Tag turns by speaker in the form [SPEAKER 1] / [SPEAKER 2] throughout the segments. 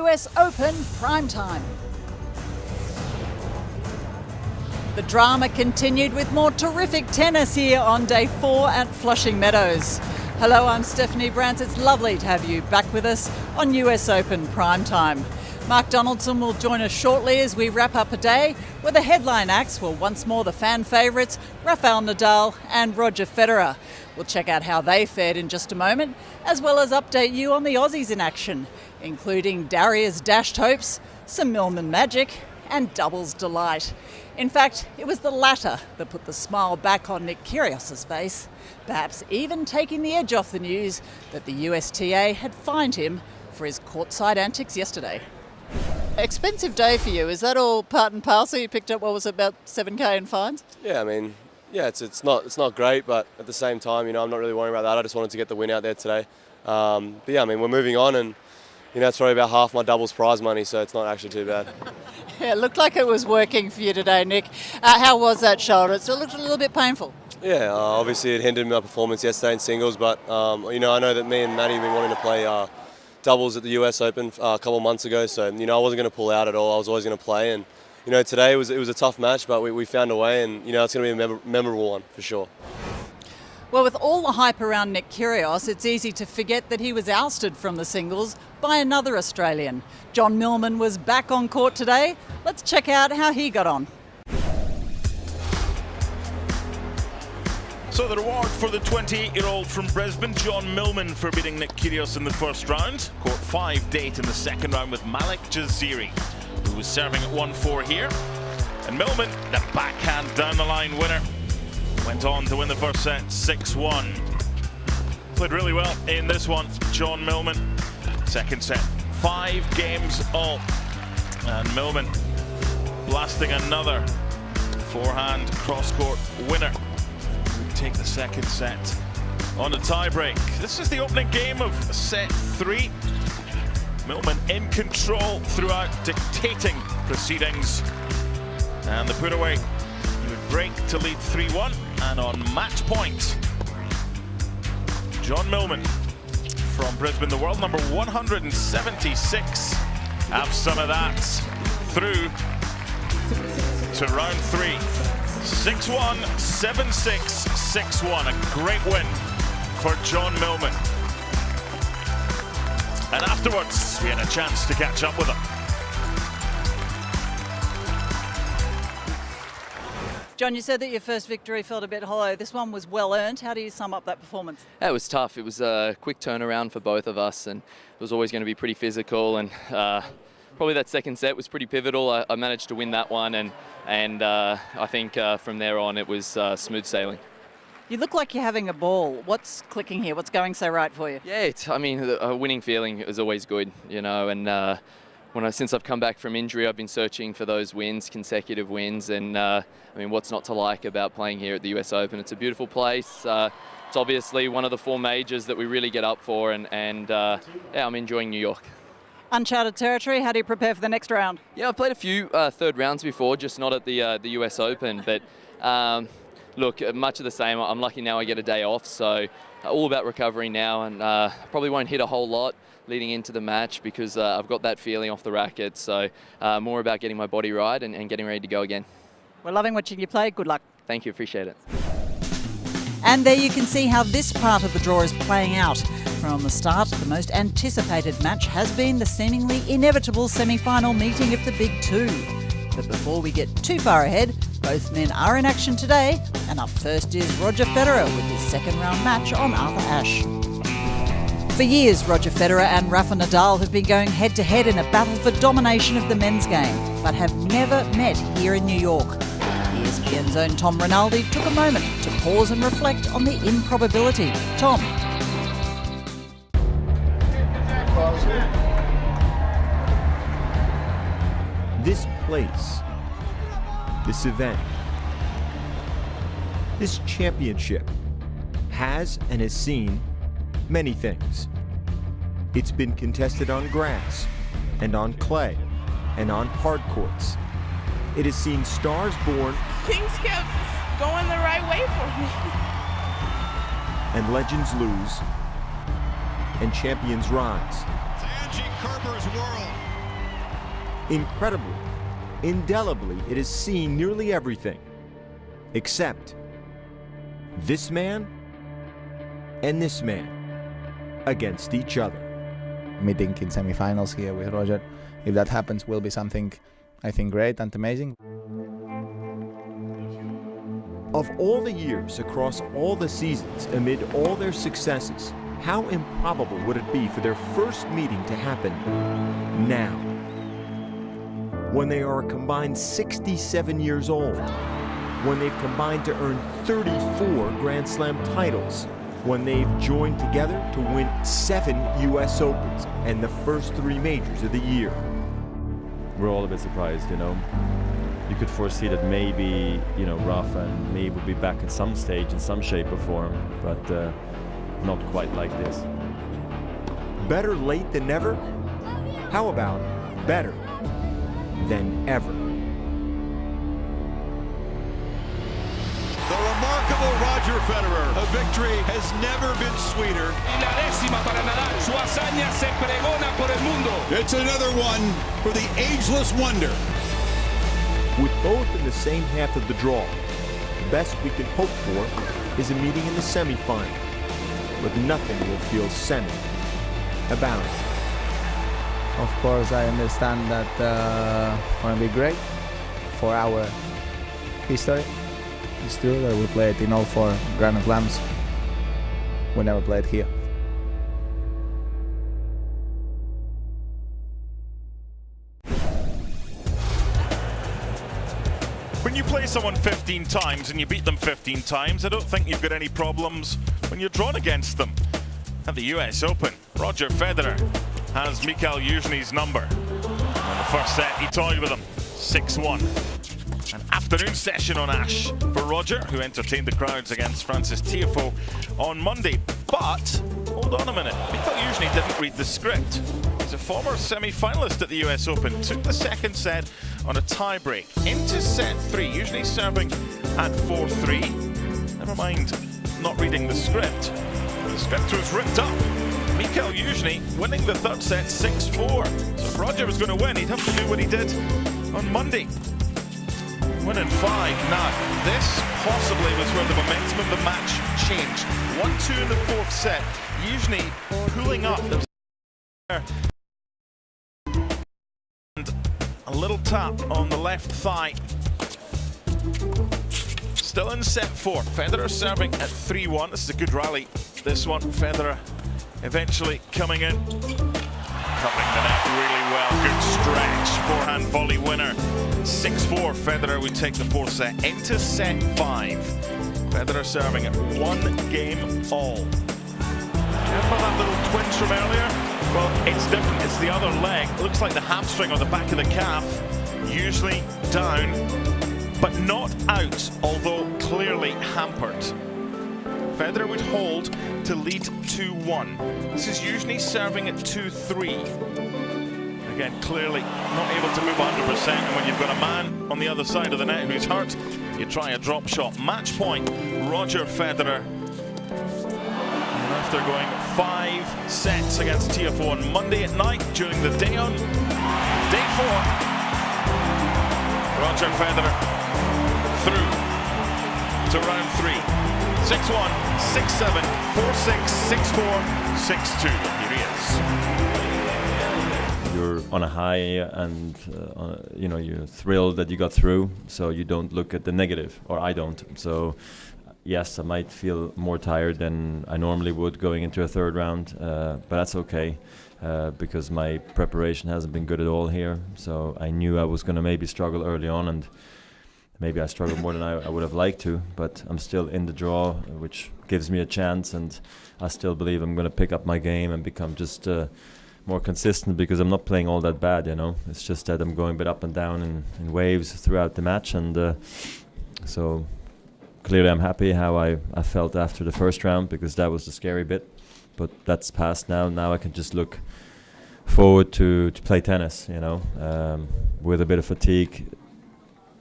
[SPEAKER 1] US Open Primetime. The drama continued with more terrific tennis here on day 4 at Flushing Meadows. Hello, I'm Stephanie Brantz. It's lovely to have you back with us on US Open Primetime. Mark Donaldson will join us shortly as we wrap up a day where the headline acts were once more the fan favourites Rafael Nadal and Roger Federer. We'll check out how they fared in just a moment, as well as update you on the Aussies in action, including Daria's dashed hopes, some Millman magic and doubles delight. In fact, it was the latter that put the smile back on Nick Kyrgios's face, perhaps even taking the edge off the news that the USTA had fined him for his courtside antics yesterday. Expensive day for you. Is that all part and parcel? You picked up, what was it, about 7K in fines?
[SPEAKER 2] Yeah, it's not great, but at the same time, I'm not really worrying about that. I just wanted to get the win out there today. We're moving on, and it's probably about half my doubles prize money, so it's not actually too bad.
[SPEAKER 1] Yeah, it looked like it was working for you today, Nick. How was that shoulder? It still looked a little bit painful.
[SPEAKER 2] Yeah, obviously it hindered my performance yesterday in singles, but I know that me and Maddie have been wanting to play doubles at the US Open a couple of months ago, so I wasn't going to pull out at all. I was always going to play, and today it was a tough match, but we found a way, and it's going to be a memorable one for sure.
[SPEAKER 1] Well, with all the hype around Nick Kyrgios, it's easy to forget that he was ousted from the singles by another Australian. John Millman was back on court today. Let's check out how he got on.
[SPEAKER 3] So the reward for the 28-year-old from Brisbane, John Millman, for beating Nick Kyrgios in the first round. Court 5 date in the second round with Malik Jaziri, who was serving at 1-4 here. And Millman, the backhand down the line winner, went on to win the first set 6-1. Played really well in this one, John Millman. Second set, 5 games all. And Millman blasting another forehand cross-court winner. Take the second set on a tie-break. This is the opening game of set 3. Millman in control throughout, dictating proceedings. And the put away, he would break to lead 3-1. And on match point, John Millman from Brisbane, the world number 176. Have some of that through to round 3. 6-1, 7-6, 6-1. A great win for John Millman. And afterwards, we had a chance to catch up with him.
[SPEAKER 1] John, you said that your first victory felt a bit hollow. This one was well earned. How do you sum up that performance?
[SPEAKER 4] Yeah, it was tough. It was a quick turnaround for both of us, and it was always going to be pretty physical. And probably that second set was pretty pivotal. I managed to win that one, and I think from there on it was smooth sailing.
[SPEAKER 1] You look like you're having a ball. What's clicking here? What's going so right for you?
[SPEAKER 4] Yeah, a winning feeling is always good, and since I've come back from injury, I've been searching for those wins, consecutive wins, and what's not to like about playing here at the US Open? It's a beautiful place. It's obviously one of the 4 majors that we really get up for, and I'm enjoying New York.
[SPEAKER 1] Uncharted territory. How do you prepare for the next round?
[SPEAKER 4] Yeah, I've played a few third rounds before, just not at the US Open. But look, much of the same. I'm lucky now I get a day off, so all about recovery now, and probably won't hit a whole lot leading into the match because I've got that feeling off the racket. So more about getting my body right and getting ready to go again.
[SPEAKER 1] We're loving watching you play. Good luck.
[SPEAKER 4] Thank you. Appreciate it.
[SPEAKER 1] And there you can see how this part of the draw is playing out. From the start, the most anticipated match has been the seemingly inevitable semi-final meeting of the Big Two. But before we get too far ahead, both men are in action today, and up first is Roger Federer with his second round match on Arthur Ashe. For years, Roger Federer and Rafa Nadal have been going head-to-head in a battle for domination of the men's game, but have never met here in New York. ESPN's own Tom Rinaldi took a moment to pause and reflect on the improbability. Tom.
[SPEAKER 5] This place, this event, this championship has and has seen many things. It's been contested on grass and on clay and on hard courts. It has seen stars born.
[SPEAKER 6] Things kept going the right way for me.
[SPEAKER 5] And legends lose and champions rise.
[SPEAKER 7] It's Angie Kerber's world.
[SPEAKER 5] Incredibly, indelibly, it has seen nearly everything, except this man and this man against each other.
[SPEAKER 7] Meeting in semifinals here with Roger, if that happens, will be something, I think, great and amazing.
[SPEAKER 5] Of all the years across all the seasons, amid all their successes, how improbable would it be for their first meeting to happen now? When they are a combined 67 years old, when they've combined to earn 34 Grand Slam titles, when they've joined together to win 7 US Opens and the first 3 majors of the year.
[SPEAKER 8] We're all a bit surprised, you know. You could foresee that maybe, you know, Rafa and me would be back at some stage in some shape or form, but not quite like this.
[SPEAKER 5] Better late than never? How about better than ever?
[SPEAKER 9] The remarkable Roger Federer. A victory has never been sweeter.
[SPEAKER 10] Y la 10ª para Nadal. Su hazaña se pregona por el mundo.
[SPEAKER 9] It's another one for the ageless wonder.
[SPEAKER 5] With both in the same half of the draw, the best we can hope for is a meeting in the semifinal, but nothing will feel semi about it.
[SPEAKER 7] Of course, I understand that it's going to be great for our history. It's true that we played in all 4 Grand Slams. We never played here.
[SPEAKER 3] When you play someone 15 times and you beat them 15 times, I don't think you've got any problems when you're drawn against them. At the US Open, Roger Federer has Mikhail Yuzhny's number. In the first set, he toyed with him, 6-1. An afternoon session on Ash for Roger, who entertained the crowds against Frances Tiafoe on Monday. But, hold on a minute, Mikhail Yuzhny didn't read the script. He's a former semi-finalist at the US Open, took the second set on a tie-break into set 3, usually serving at 4-3. Never mind not reading the script. The script was ripped up. Mikhail Yuzhny winning the third set 6-4. So if Roger was going to win, he'd have to do what he did on Monday. Winning 5. Now, this possibly was where the momentum of the match changed. 1-2 in the fourth set. Yuzhny pulling up. And a little tap on the left thigh. Still in set 4. Federer serving at 3-1. This is a good rally. This one, Federer eventually coming in. Covering the net really well. Good stretch. Forehand volley winner. 6-4. Federer would take the fourth set into set 5. Federer serving at 1 game all. Remember that little twinge from earlier? Well, it's different. It's the other leg. It looks like the hamstring on the back of the calf. Usually down, but not out, although clearly hampered. Federer would hold to lead 2-1. This is usually serving at 2-3. Again, clearly not able to move 100%, and when you've got a man on the other side of the net who's hurt, you try a drop shot. Match point, Roger Federer. And after going 5 sets against Tiafoe on Monday at night, during the day on day 4, Roger Federer through to round 3. 6-1, 6-7, 4-6, 6-4, 6-2. Here he is.
[SPEAKER 8] You're on a high and you know, you're thrilled that you got through, so you don't look at the negative, or I don't. So yes, I might feel more tired than I normally would going into a third round, but that's okay because my preparation hasn't been good at all here. So I knew I was going to maybe struggle early on, and maybe I struggled more than I would have liked to, but I'm still in the draw, which gives me a chance, and I still believe I'm going to pick up my game and become just more consistent, because I'm not playing all that bad, you know. It's just that I'm going a bit up and down in waves throughout the match, and so clearly I'm happy how I felt after the first round, because that was the scary bit, but that's past now. Now I can just look forward to play tennis, you know, with a bit of fatigue.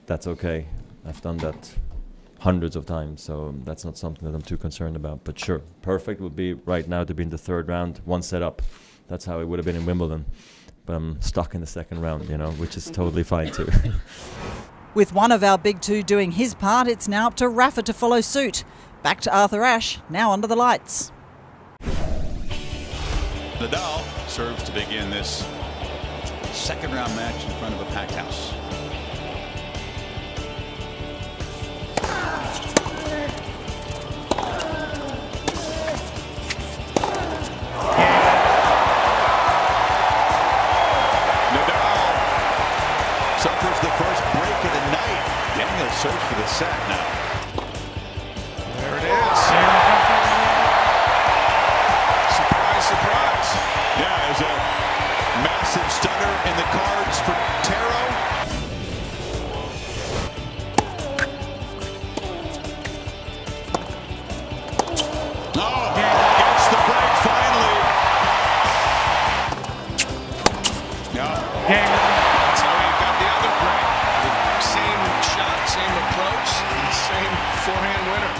[SPEAKER 8] That's okay. I've done that hundreds of times, so that's not something that I'm too concerned about. But sure, perfect would be right now to be in the third round, 1 set up. That's how it would have been in Wimbledon. but I'm stuck in the second round, you know, which is totally fine too.
[SPEAKER 1] With one of our big two doing his part, it's now up to Rafa to follow suit. Back to Arthur Ashe, now under the lights.
[SPEAKER 9] Nadal serves to begin this second round match in front of a packed house. Suffers the first break of the night. Daniel search for the set now. There it is. Surprise, surprise. Yeah, there's a massive stunner in the cards for Taro. Oh, gets the break finally. No.
[SPEAKER 10] Forehand winner.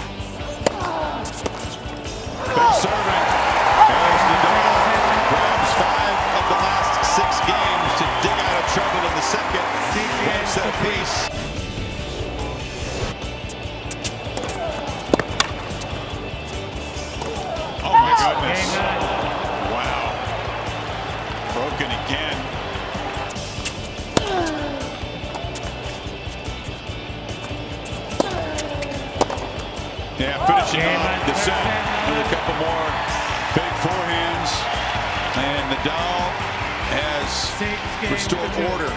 [SPEAKER 9] Big serving. As Nadal grabs 5 of the last 6 games to dig out of trouble in the second. Wins that piece. Oh my goodness. Wow. Broken again. Yeah, finishing off the set with a couple more big forehands, and Nadal has restored order.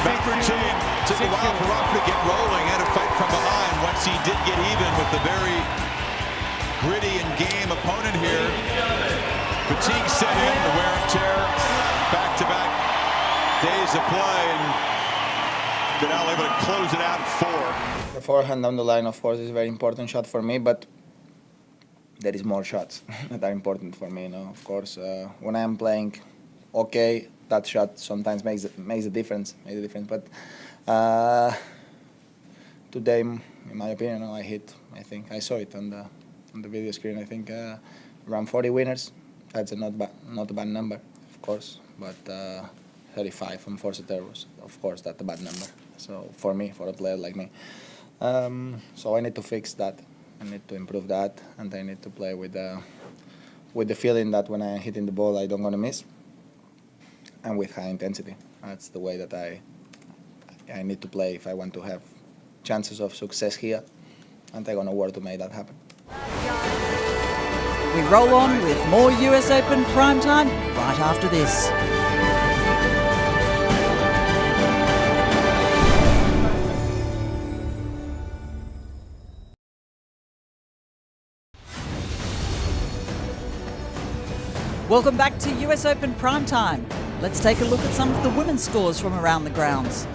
[SPEAKER 9] Back routine. Took a while for Rafa to get rolling, had to fight from behind once he did get even with the very gritty and game opponent here. Fatigue set in, the wear and tear, back-to-back days of play, and Nadal able to close it out at 4.
[SPEAKER 7] The forehand down the line, of course, is a very important shot for me, but there is more shots that are important for me. You know, of course, when I am playing okay, that shot sometimes makes a difference. But today, in my opinion, I hit. I think I saw it on the video screen. I think around 40 winners. That's not a bad number, of course. But 35 from forced errors, of course, that's a bad number. So for me, for a player like me, so I need to fix that. I need to improve that, and I need to play with the feeling that when I'm hitting the ball, I don't want to miss, and with high intensity. That's the way that I need to play if I want to have chances of success here, and I'm gonna work to make that happen.
[SPEAKER 1] We roll on with more US Open Primetime right after this. Welcome back to US Open Primetime. Let's take a look at some of the women's scores from around the grounds.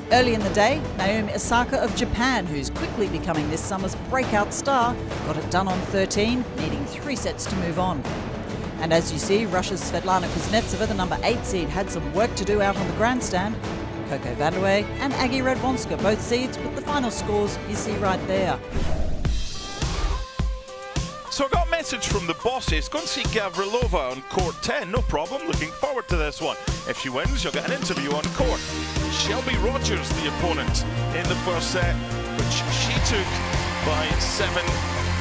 [SPEAKER 1] Early in the day, Naomi Osaka of Japan, who's quickly becoming this summer's breakout star, got it done on 13, needing 3 sets to move on. And as you see, Russia's Svetlana Kuznetsova, the number 8 seed, had some work to do out on the grandstand. Coco Vandeweghe and Aggie Radwanska, both seeds, with the final scores you see right there.
[SPEAKER 3] So I got a message from the bosses. Go and see Gavrilova on court 10. No problem. Looking forward to this one. If she wins, you'll get an interview on court. Shelby Rogers, the opponent in the first set, which she took by 7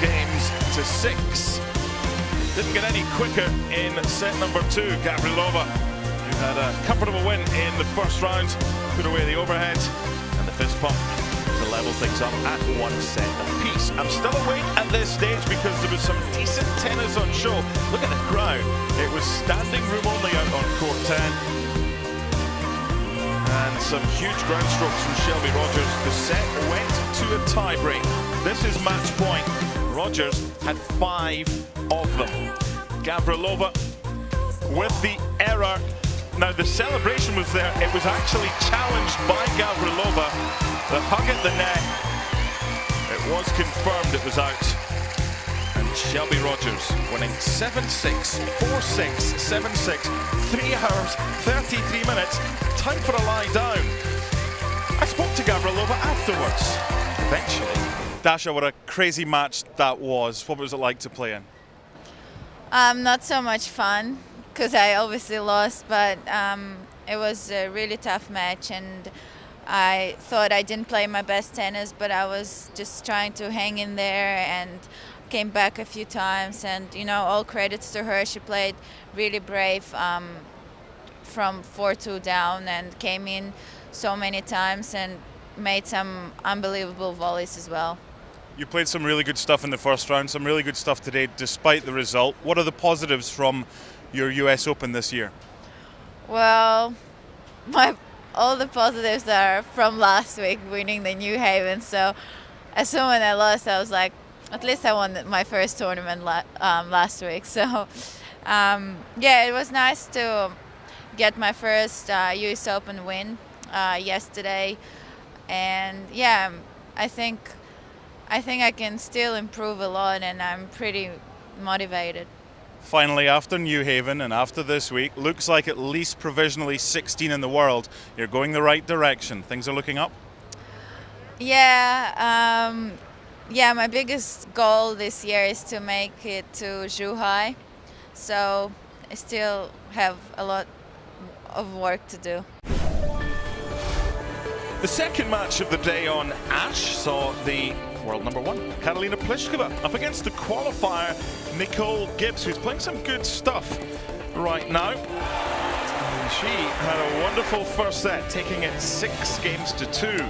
[SPEAKER 3] games to 6. Didn't get any quicker in set number 2. Gavrilova, who had a comfortable win in the first round, put away the overhead and the fist pump to level things up at 1 set apiece. I'm still awake at this stage because there was some decent tennis on show. Look at the crowd. It was standing room only out on court 10. And some huge ground strokes from Shelby Rogers. The set went to a tie-break. This is match point. Rogers had 5 of them. Gavrilova with the error. Now the celebration was there. It was actually challenged by Gavrilova. The hug at the net. It was confirmed it was out. And Shelby Rogers winning 7-6, 4-6, 7-6, 3 hours, 33 minutes. Time for a lie down. I spoke to Gavrilova afterwards, eventually.
[SPEAKER 11] Dasha, what a crazy match that was. What was it like to play in?
[SPEAKER 6] Not so much fun, because I obviously lost, but it was a really tough match, and I thought I didn't play my best tennis, but I was just trying to hang in there and came back a few times, and all credits to her. She played really brave from 4-2 down and came in so many times and made some unbelievable volleys as well.
[SPEAKER 11] You played some really good stuff in the first round, some really good stuff today despite the result. What are the positives from your US Open this year?
[SPEAKER 6] Well, all the positives are from last week, winning the New Haven. So as soon as I lost, I was like, at least I won my first tournament last week. So yeah, it was nice to get my first US Open win yesterday. And yeah, I think I can still improve a lot, and I'm pretty motivated.
[SPEAKER 11] Finally, after New Haven and after this week, looks like at least provisionally 16 in the world. You're going the right direction. Things are looking up?
[SPEAKER 6] Yeah, my biggest goal this year is to make it to Zhuhai. So I still have a lot of work to do.
[SPEAKER 3] The second match of the day on Ash saw the world number 1, Karolina Pliskova, up against the qualifier Nicole Gibbs, who's playing some good stuff right now. She had a wonderful first set, taking it 6-2.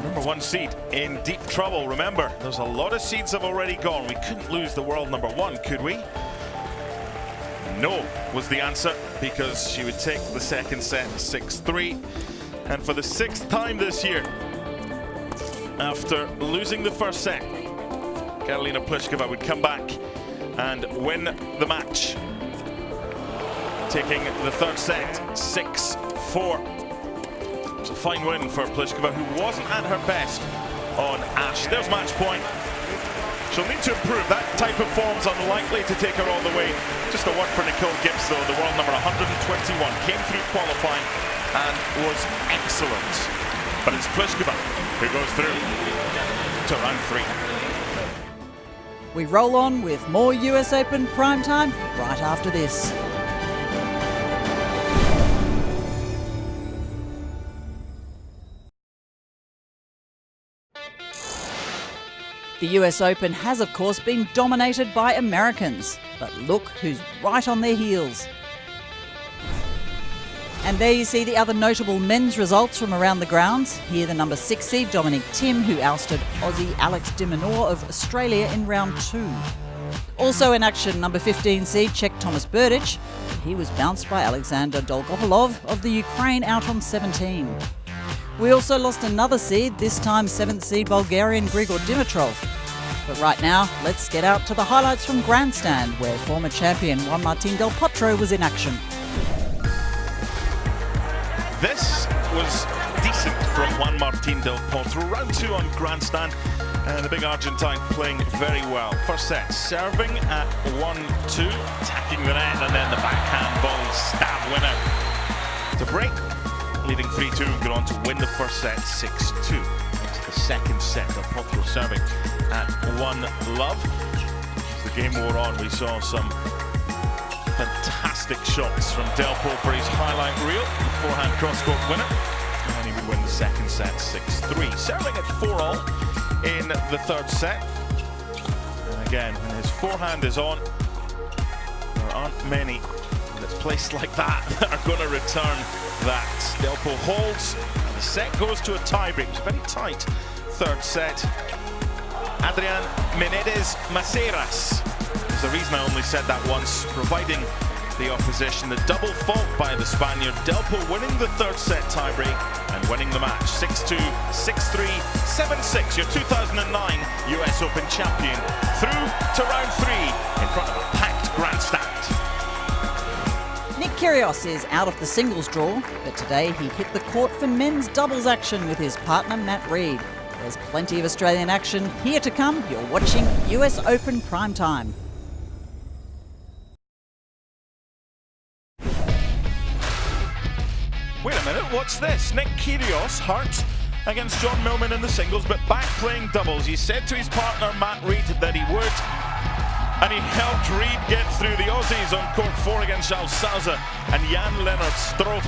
[SPEAKER 3] Number 1 seed in deep trouble. Remember, there's a lot of seeds have already gone. We couldn't lose the world number 1, could we? No was the answer, because she would take the second set 6-3. And for the 6th time this year, after losing the first set, Karolina Pliskova would come back and win the match, taking the third set 6-4. It's a fine win for Pliskova, who wasn't at her best on Ash. There's match point. She'll need to improve. That type of form's unlikely to take her all the way. Just a word for Nicole Gibbs, though, the world number 121, came through qualifying and was excellent. But it's Pliskova who goes through to round 3.
[SPEAKER 1] We roll on with more US Open primetime right after this. The US Open has, of course, been dominated by Americans, but look who's right on their heels. And there you see the other notable men's results from around the grounds. Here the number 6 seed Dominic Thiem, who ousted Aussie Alex de Minaur of Australia in round 2. Also in action, number 15 seed Czech Thomas Berdych. He was bounced by Alexander Dolgopolov of the Ukraine out on 17. We also lost another seed, this time 7th seed Bulgarian Grigor Dimitrov. But right now, let's get out to the highlights from Grandstand, where former champion Juan Martín del Potro was in action.
[SPEAKER 3] This was decent from Juan Martín del Potro. Round 2 on Grandstand, and the big Argentine playing very well. First set, serving at 1-2, attacking the net, and then the backhand volley stab winner to break, leading 3-2 and go on to win the first set 6-2. Into the second set, del Potro serving at 1-love. As the game wore on, we saw some fantastic shots from Del Potro for his highlight reel. Forehand cross-court winner. And he would win the second set 6-3. Serving at 4-all in the third set. And again, when his forehand is on, there aren't many that's placed like that that are going to return that. Del Potro holds, and the set goes to a tiebreak. It was a very tight third set. Adrián Menéndez Maceiras. There's a reason I only said that once, providing the opposition. The double fault by the Spaniard. Del Potro winning the third set tiebreak and winning the match 6-2, 6-3, 7-6. Your 2009 US Open champion through to round 3 in front of a packed grandstand.
[SPEAKER 1] Nick Kyrgios is out of the singles draw, but today he hit the court for men's doubles action with his partner Matt Reed. There's plenty of Australian action here to come. You're watching US Open Prime Time.
[SPEAKER 3] Wait a minute, what's this? Nick Kyrgios hurt against John Millman in the singles, but back playing doubles. He said to his partner Matt Reed that he would, and he helped Reed get through. The Aussies on court 4 against Charles Sousa, and Jan-Lennard Struff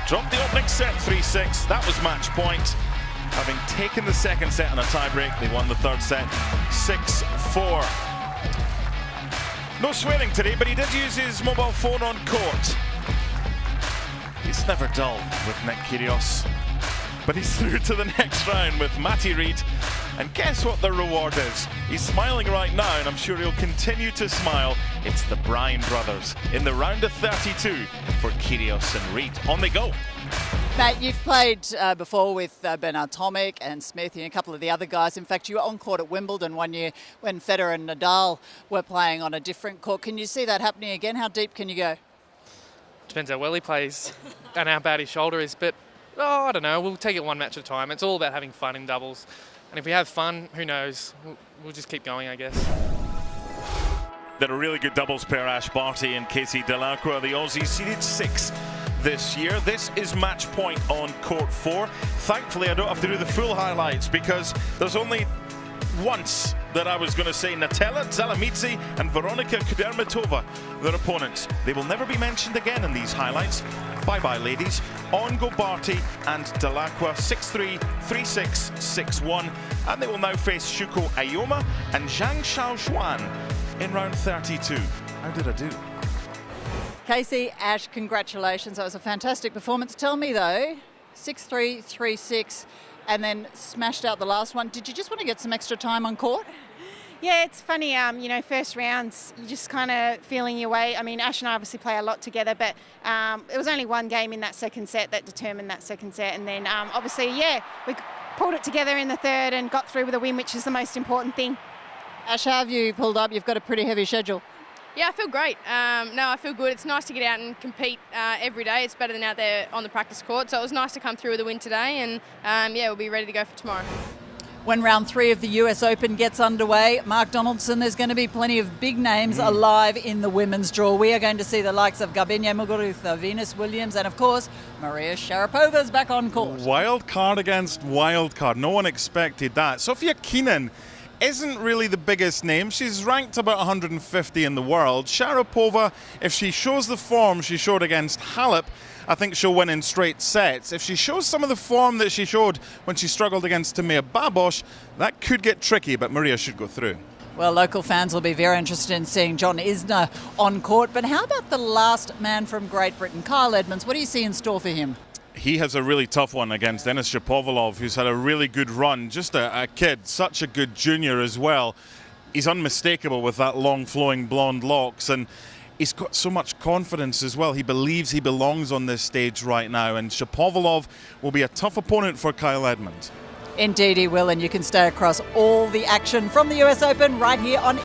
[SPEAKER 3] dropped the opening set 3-6. That was match point. Having taken the second set in a tiebreak, they won the third set 6-4. No swearing today, but he did use his mobile phone on court. It's never dull with Nick Kyrgios. But he's through to the next round with Matty Reed. And guess what the reward is? He's smiling right now, and I'm sure he'll continue to smile. It's the Bryan brothers in the round of 32 for Kyrgios and Reed. On they go.
[SPEAKER 1] Matt, you've played before with Bernard Tomic and Smith and a couple of the other guys. In fact, you were on court at Wimbledon one year when Federer and Nadal were playing on a different court. Can you see that happening again? How deep can you go?
[SPEAKER 12] Depends how well he plays and how bad his shoulder is. But, I don't know. We'll take it one match at a time. It's all about having fun in doubles. And if we have fun, who knows? We'll just keep going, I guess.
[SPEAKER 3] They're a really good doubles pair, Ash Barty and Casey Dellacqua. The Aussies seeded 6th this year. This is match point on court 4. Thankfully, I don't have to do the full highlights because there's only once that I was going to say Natalia Zalamitsi and Veronika Kudermetova, their opponents. They will never be mentioned again in these highlights. Bye-bye, ladies. On go Barty and Dellacqua, 6-3, 3-6, 6-1. And they will now face Shuko Aoyama and Zhang Xiaoxuan in round 32. How did I do?
[SPEAKER 1] Casey, Ash, congratulations. That was a fantastic performance. Tell me, though, 6-3, 3-6, and then smashed out the last one. Did you just want to get some extra time on court?
[SPEAKER 13] Yeah, it's funny, first rounds, you're just kind of feeling your way. I mean, Ash and I obviously play a lot together, but it was only one game in that second set that determined that second set. And then, obviously, we pulled it together in the third and got through with a win, which is the most important thing.
[SPEAKER 1] Ash, how have you pulled up? You've got a pretty heavy schedule.
[SPEAKER 14] Yeah, I feel great. I feel good. It's nice to get out and compete every day. It's better than out there on the practice court. So it was nice to come through with a win today, and we'll be ready to go for tomorrow.
[SPEAKER 1] When round 3 of the US Open gets underway, Mark Donaldson, there's going to be plenty of big names alive in the women's draw. We are going to see the likes of Garbine Muguruza, Venus Williams, and of course, Maria Sharapova's back on court.
[SPEAKER 11] Wild card against wild card. No one expected that. Sofia Kenin isn't really the biggest name. She's ranked about 150 in the world. Sharapova, if she shows the form she showed against Halep, I think she'll win in straight sets. If she shows some of the form that she showed when she struggled against Timea Babos, that could get tricky, but Maria should go through.
[SPEAKER 1] Well, local fans will be very interested in seeing John Isner on court, but how about the last man from Great Britain, Kyle Edmonds? What do you see in store for him?
[SPEAKER 11] He has a really tough one against Denis Shapovalov, who's had a really good run. Just a kid, such a good junior as well. He's unmistakable with that long flowing blonde locks, and he's got so much confidence as well. He believes he belongs on this stage right now, and Shapovalov will be a tough opponent for Kyle Edmonds.
[SPEAKER 1] Indeed he will, and you can stay across all the action from the US Open right here on